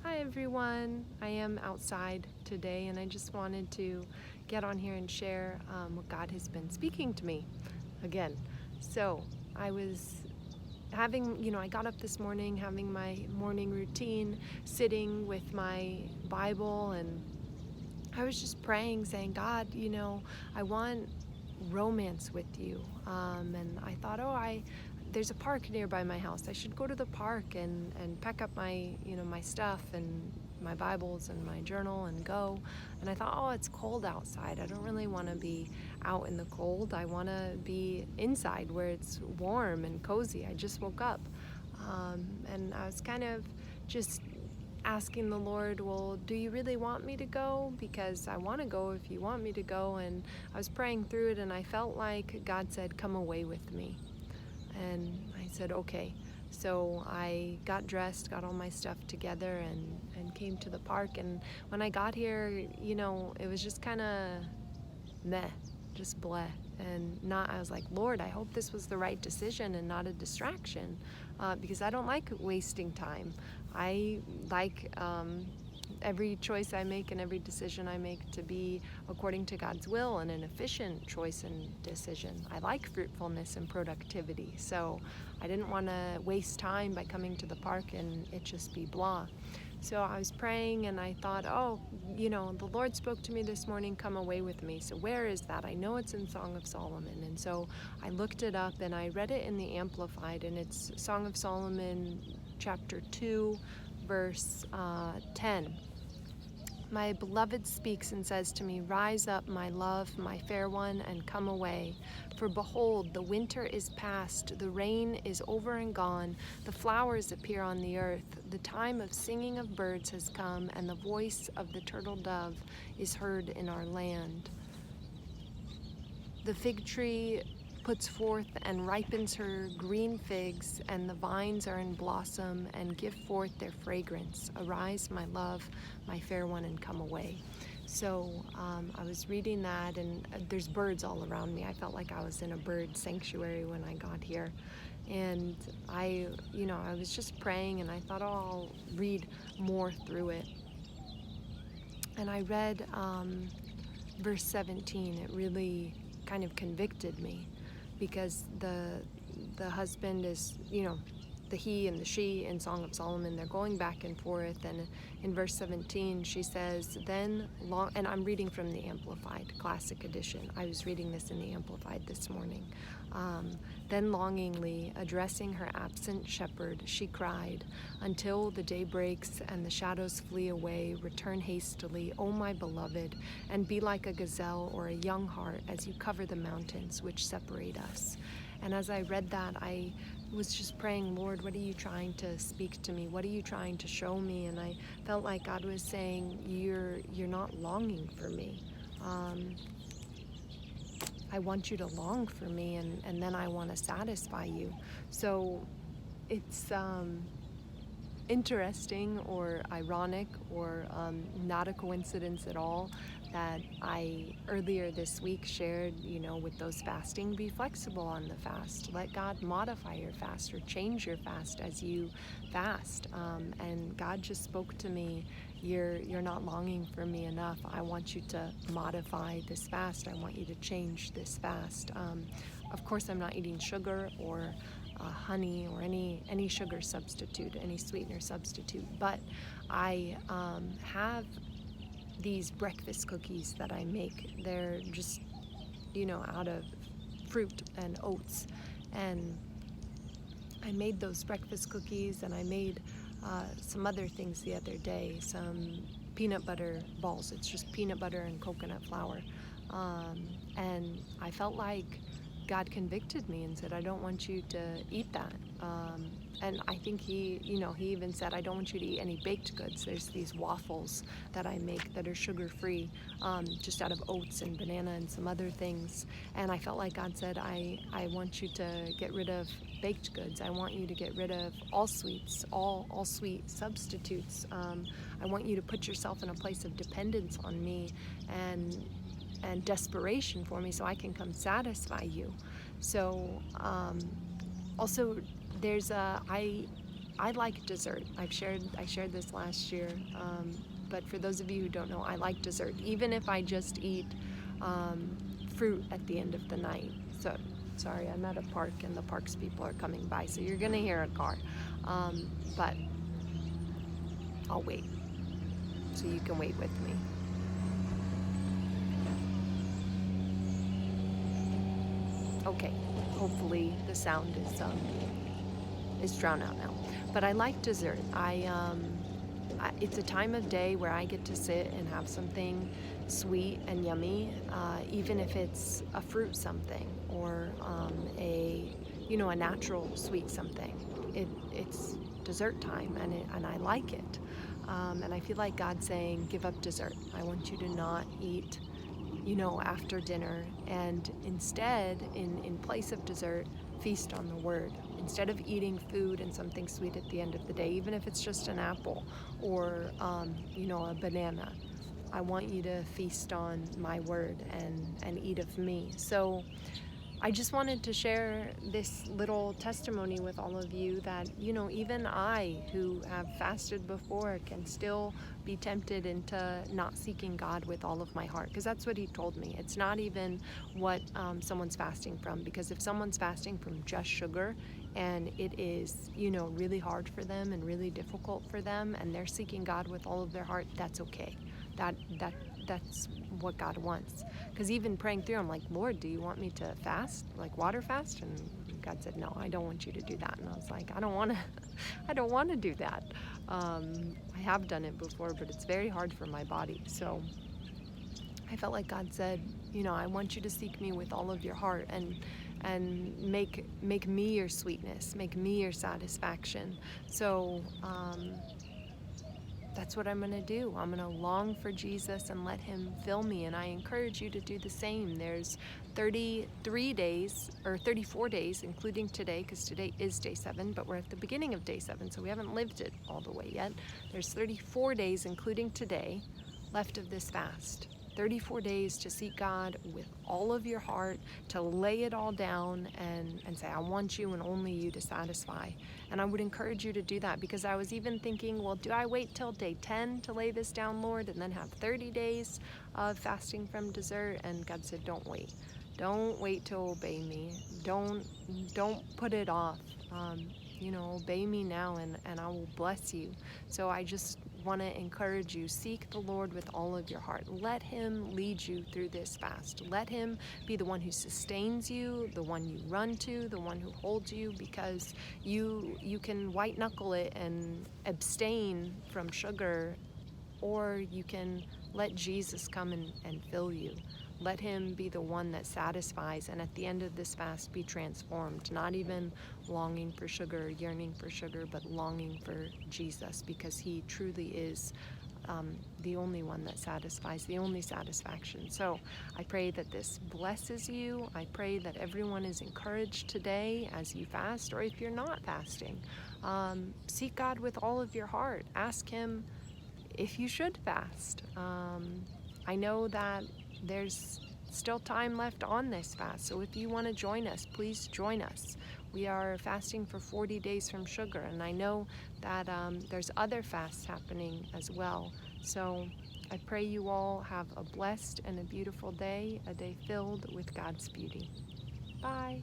Hi everyone, I am outside today and I just wanted to get on here and share what God has been speaking to me again. So I was I got up this morning having my morning routine, sitting with my Bible, and I was just praying, saying, God, I want romance with you. And I thought, there's a park nearby my house. I should go to the park and pack up my stuff and my Bibles and my journal and go. And I thought, it's cold outside. I don't really want to be out in the cold. I want to be inside where it's warm and cozy. I just woke up. And I was kind of just asking the Lord, well, do you really want me to go? Because I want to go if you want me to go. And I was praying through it and I felt like God said, come away with me. And I said, okay. So I got dressed, got all my stuff together, and came to the park. And when I got here, it was just kind of meh, just bleh. I was like, Lord, I hope this was the right decision and not a distraction, because I don't like wasting time. I like every choice I make and every decision I make to be according to God's will and an efficient choice and decision. I like fruitfulness and productivity, so I didn't want to waste time by coming to the park and it just be blah. So I was praying and I thought, the Lord spoke to me this morning, come away with me. So where is that? I know it's in Song of Solomon. And so I looked it up and I read it in the Amplified, and it's Song of Solomon chapter 2, verse 10. My beloved speaks and says to me, rise up, my love, my fair one, and come away. For behold, the winter is past, the rain is over and gone, the flowers appear on the earth, the time of singing of birds has come, and the voice of the turtledove is heard in our land. The fig tree puts forth and ripens her green figs, and the vines are in blossom and give forth their fragrance. Arise, my love, my fair one, and come away. So I was reading that, and there's birds all around me. I felt like I was in a bird sanctuary when I got here. And I was just praying, and I thought, I'll read more through it. And I read verse 17. It really kind of convicted me, because the husband is, the he and the she in Song of Solomon, they're going back and forth. And in verse 17, she says, and I'm reading from the Amplified Classic Edition. I was reading this in the Amplified this morning. Then longingly, addressing her absent shepherd, she cried, until the day breaks and the shadows flee away, return hastily, O my beloved, and be like a gazelle or a young hart as you cover the mountains which separate us. And as I read that, I was just praying, Lord, what are you trying to speak to me? What are you trying to show me? And I felt like God was saying, you're not longing for me. I want you to long for me, and then I want to satisfy you. So it's interesting or ironic or not a coincidence at all that I earlier this week shared, with those fasting, be flexible on the fast. Let God modify your fast or change your fast as you fast. And God just spoke to me, you're not longing for me enough. I want you to modify this fast. I want you to change this fast. Of course, I'm not eating sugar or honey or any sugar substitute, any sweetener substitute, but I have these breakfast cookies that I make. They're just, out of fruit and oats. And I made those breakfast cookies, and I made some other things the other day, some peanut butter balls. It's just peanut butter and coconut flour. And I felt like God convicted me and said, I don't want you to eat that. And I think he even said, I don't want you to eat any baked goods. There's these waffles that I make that are sugar-free, just out of oats and banana and some other things. And I felt like God said, I want you to get rid of baked goods. I want you to get rid of all sweets, all sweet substitutes. I want you to put yourself in a place of dependence on me and desperation for me, so I can come satisfy you. So also there's I I like dessert. I shared this last year, but for those of you who don't know, I like dessert, even if I just eat fruit at the end of the night. So, sorry, I'm at a park and the parks people are coming by, so you're gonna hear a car, but I'll wait, so you can wait with me. Okay, hopefully the sound is drowned out now. But I like dessert. It's a time of day where I get to sit and have something sweet and yummy, even if it's a fruit something or a natural sweet something. It's dessert time, and I like it. And I feel like God's saying, give up dessert. I want you to not eat after dinner, and instead, in place of dessert, feast on the word. Instead of eating food and something sweet at the end of the day, even if it's just an apple or a banana, I want you to feast on my word and eat of me. So I just wanted to share this little testimony with all of you that, even I, who have fasted before, can still be tempted into not seeking God with all of my heart, because that's what he told me. It's not even what someone's fasting from, because if someone's fasting from just sugar and it is, really hard for them and really difficult for them, and they're seeking God with all of their heart, that's okay. That's what God wants. Because even praying through, I'm like, Lord, do you want me to fast, like water fast? And God said, no, I don't want you to do that. And I was like, I don't want to do that. I have done it before, but it's very hard for my body. So I felt like God said, I want you to seek me with all of your heart and make me your sweetness, make me your satisfaction. So that's what I'm going to do. I'm going to long for Jesus and let him fill me. And I encourage you to do the same. There's 33 days or 34 days, including today, because today is day 7, but we're at the beginning of day 7, so we haven't lived it all the way yet. There's 34 days, including today, left of this fast. 34 days to seek God with all of your heart, to lay it all down and say, I want you and only you to satisfy. And I would encourage you to do that, because I was even thinking, well, do I wait till day 10 to lay this down, Lord, and then have 30 days of fasting from dessert? And God said, don't wait. Don't wait to obey me. Don't put it off. Obey me now and I will bless you. So I just want to encourage you, seek the Lord with all of your heart. Let him lead you through this fast. Let him be the one who sustains you, the one you run to, the one who holds you, because you can white knuckle it and abstain from sugar, or you can let Jesus come and fill you. Let him be the one that satisfies, and at the end of this fast be transformed, not even longing for sugar, yearning for sugar, but longing for Jesus, because he truly is the only one that satisfies, the only satisfaction. So I pray that this blesses you. I pray that everyone is encouraged today as you fast, or if you're not fasting. Seek God with all of your heart. Ask him if you should fast. I know that there's still time left on this fast, so if you want to join us, please join us. We are fasting for 40 days from sugar, and I know that there's other fasts happening as well. So I pray you all have a blessed and a beautiful day, a day filled with God's beauty. Bye.